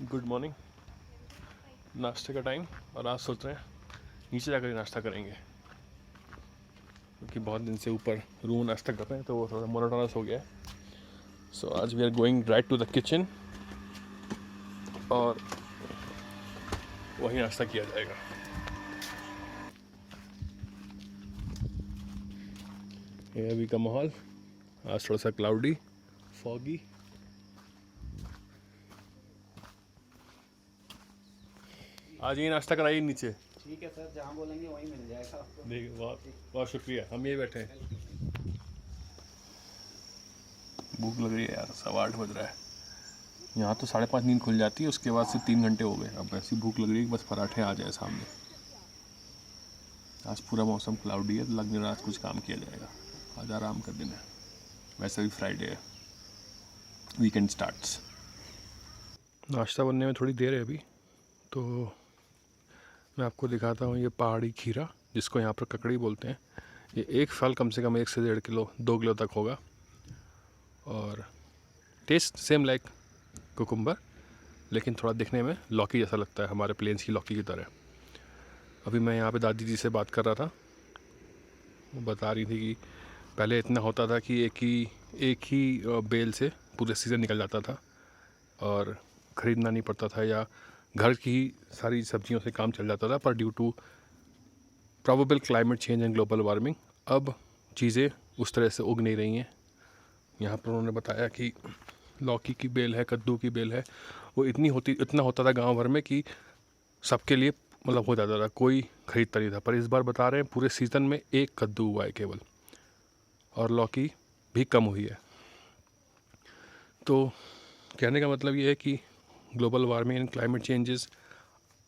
Good morning. नाश्ते का time और आज सोच रहे हैं नीचे जाकर नाश्ता करेंगे क्योंकि बहुत दिन से ऊपर रूम नाश्ता कर रहे हैं तो वो थोड़ा मोनोटोनस हो गया है। सो आज we are going right to the kitchen और वहीं नाश्ता किया जाएगा। ये अभी का माहौल आज थोड़ा सा क्लाउडी फॉगी। आज ये नाश्ता कराइए नीचे। ठीक है सर, जहाँ बोलेंगे वहीं मिल जाएगा आपको। देखिए बहुत बहुत शुक्रिया। हम यही बैठे हैं। भूख लग रही है यार, 8:15 बज रहा है। यहाँ तो 5:30 नींद खुल जाती है, उसके बाद से 3 घंटे हो गए। अब ऐसी भूख लग रही है कि बस पराठे आ जाए सामने। आज पूरा मौसम क्लाउडी है, लग नहीं रहा आज कुछ काम किया जाएगा। आज आराम का दिन है, वैसे भी फ्राइडे है, वीकेंड स्टार्ट्स। नाश्ता बनने में थोड़ी देर है अभी, तो मैं आपको दिखाता हूँ ये पहाड़ी खीरा, जिसको यहाँ पर ककड़ी बोलते हैं। ये एक फल कम से कम 1 से 1.5 किलो 2 किलो तक होगा और टेस्ट सेम लाइक कुकुम्बर, लेकिन थोड़ा दिखने में लौकी जैसा लगता है, हमारे प्लेन्स की लौकी की तरह। अभी मैं यहाँ पे दादी जी से बात कर रहा था, वो बता रही थी कि पहले इतना होता था कि एक ही बेल से पूरे सीज़न निकल जाता था और ख़रीदना नहीं पड़ता था, या घर की सारी सब्जियों से काम चल जाता था। पर due to probable climate change and global warming अब चीज़ें उस तरह से उग नहीं रही हैं। यहाँ पर उन्होंने बताया कि लौकी की बेल है, कद्दू की बेल है, वो इतना होता था गांव भर में कि सबके लिए मतलब हो जाता था, कोई ख़रीदता नहीं था। पर इस बार बता रहे हैं पूरे सीज़न में एक कद्दू हुआ है केवल, और लौकी भी कम हुई है। तो कहने का मतलब ये है कि global warming and climate changes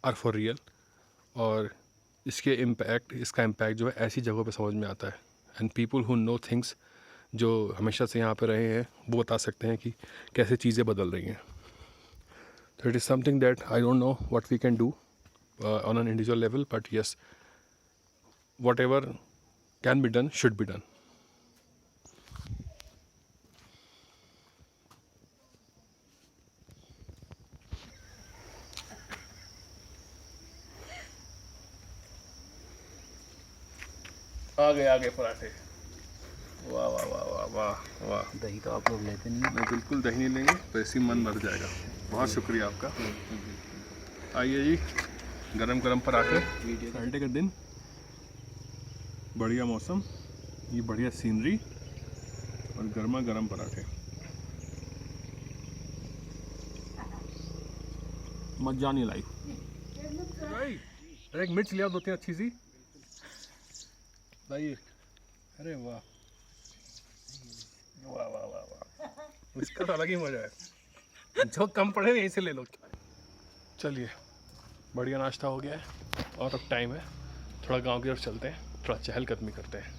are for real, और इसका इम्पैक्ट जो है ऐसी जगहों पे समझ में आता है। And people who know things, जो हमेशा से यहाँ पे रहे हैं, वो बता सकते हैं कि कैसे चीज़ें बदल रही हैं। तो it is something that I don't know what we can do on an individual level, but yes, whatever can be done should be done. आ गए पराठे। वाह वाह वाह वाह वाह वाह। दही तो आप लोग लेते नहीं हैं। मैं बिल्कुल दही नहीं लेंगे, वैसे ही मन भर जाएगा। बहुत शुक्रिया आपका। आइए जी, गरम गरम पराठे। फ्राइडे का दिन, बढ़िया मौसम, ये बढ़िया सीनरी और गर्मा गर्म पराठे। मजा नहीं लाई। अरे एक मिर्च लिया 2-3 अच्छी सी लाइए। अरे वाह वाह वाह वाह वाह, इसका तो अलग ही मजा है। जो कम पड़े यहीं से ले लो। चलिए, बढ़िया नाश्ता हो गया है और अब टाइम है थोड़ा गांव की तरफ चलते हैं, थोड़ा चहलकदमी करते हैं।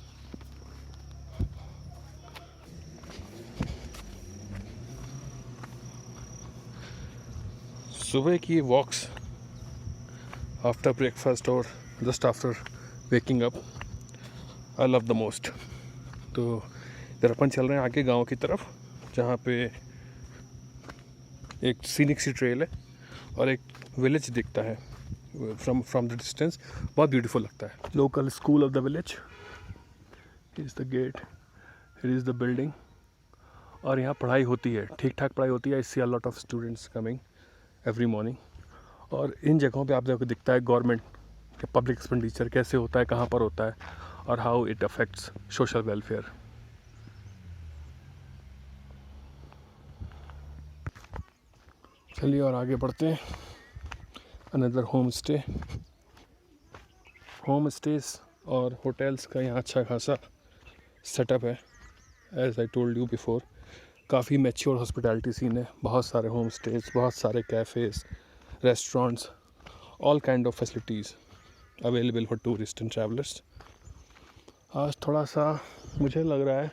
सुबह की वॉक्स आफ्टर ब्रेकफास्ट और just after waking up I love the most. तो इधर अपन चल रहे हैं आगे गांव की तरफ, जहाँ पे एक सीनिक सी ट्रेल है और एक विलेज दिखता है फ्रॉम द डिस्टेंस। बहुत ब्यूटीफुल लगता है। Local school of the village is the gate, it is the building, और यहाँ पढ़ाई होती है, ठीक ठाक पढ़ाई होती है। I see a lot of students coming every morning. और इन जगहों पे आप देखो दिखता है गवर्नमेंट का पब्लिक एक्सपेंडिचर कैसे होता है, कहाँ पर होता है, और how it affects social welfare. चलिए और आगे बढ़ते हैं। अनदर होम स्टेज और होटल्स का यहाँ अच्छा खासा सेटअप है। As I told you before, काफ़ी मैच्योर हॉस्पिटैलिटी सीन है। बहुत सारे होम स्टेज, बहुत सारे cafes, restaurants, all kind of facilities available for tourist and travellers. आज थोड़ा सा मुझे लग रहा है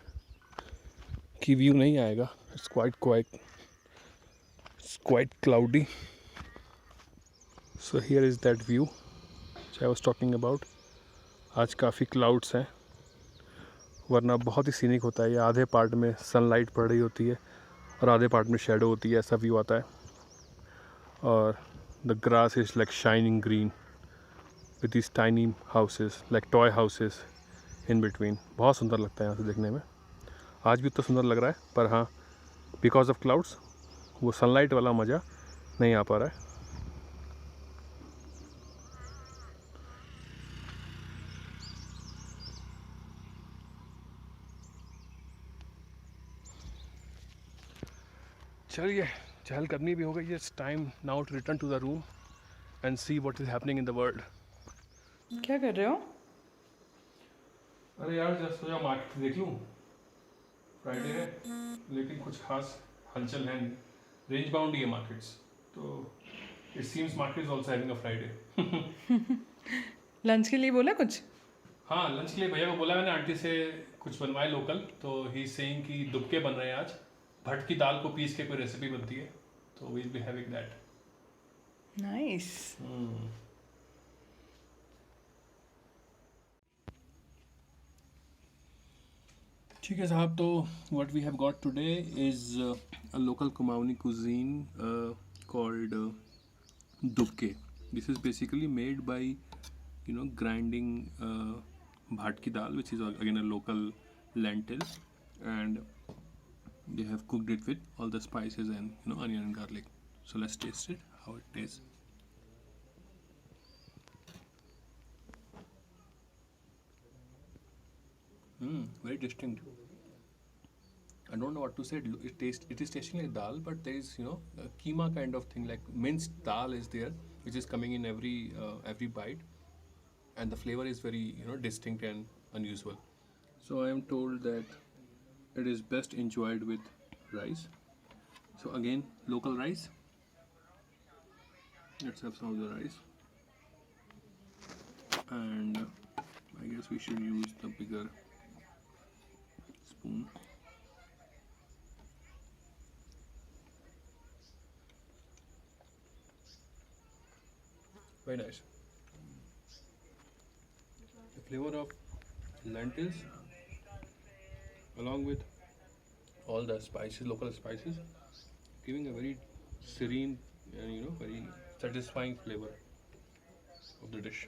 कि व्यू नहीं आएगा। It's quite cloudy. So here is that view I was talking about. आज काफ़ी क्लाउड्स हैं, वरना बहुत ही सीनिक होता है। ये आधे पार्ट में सनलाइट पड़ रही होती है और आधे पार्ट में शेडो होती है, ऐसा व्यू आता है। और the grass is like shining green with these tiny houses like toy houses in between. बहुत सुंदर लगता है यहाँ से देखने में. आज भी तो सुंदर लग रहा है, पर हाँ, बिकॉज ऑफ क्लाउड्स वो सनलाइट वाला मज़ा नहीं आ पा रहा है. चलिए, चहल करनी भी हो गई. It's time now to return to the room and see what is happening in the world. क्या कर रहे हो? अरे यार, जस्ट सोचा मार्केट देख लूँ. फ्राइडे है, लेकिन कुछ खास हलचल है नहीं. रेंज बाउंड ही है मार्केट्स, तो it seems market is also having a Friday. Lunch के लिए बोला कुछ? हाँ, लंच के लिए भैया को बोला मैंने, आंटी से कुछ बनवाए लोकल. तो ही सेइंग कि दुबके बन रहे हैं आज. भट की दाल को पीस के कोई रेसिपी बनती है, तो we'll be having that. Nice. ठीक है साहब, तो what we have got today is a local Kumaoni cuisine called dubke. This is basically made by grinding bhat ki dal, which is again a local lentil, and they have cooked it with all the spices and onion and garlic. So let's taste it, how it tastes. Very distinct. I don't know what to say. It is tasting like dal, but there is a keema kind of thing, like minced dal is there, which is coming in every bite, and the flavor is very distinct and unusual. So I am told that it is best enjoyed with rice. So again, local rice. Let's have some of the rice, and I guess we should use the bigger spoon. Very nice. The flavor of lentils along with all the spices, local spices, giving a very serene and very satisfying flavor of the dish.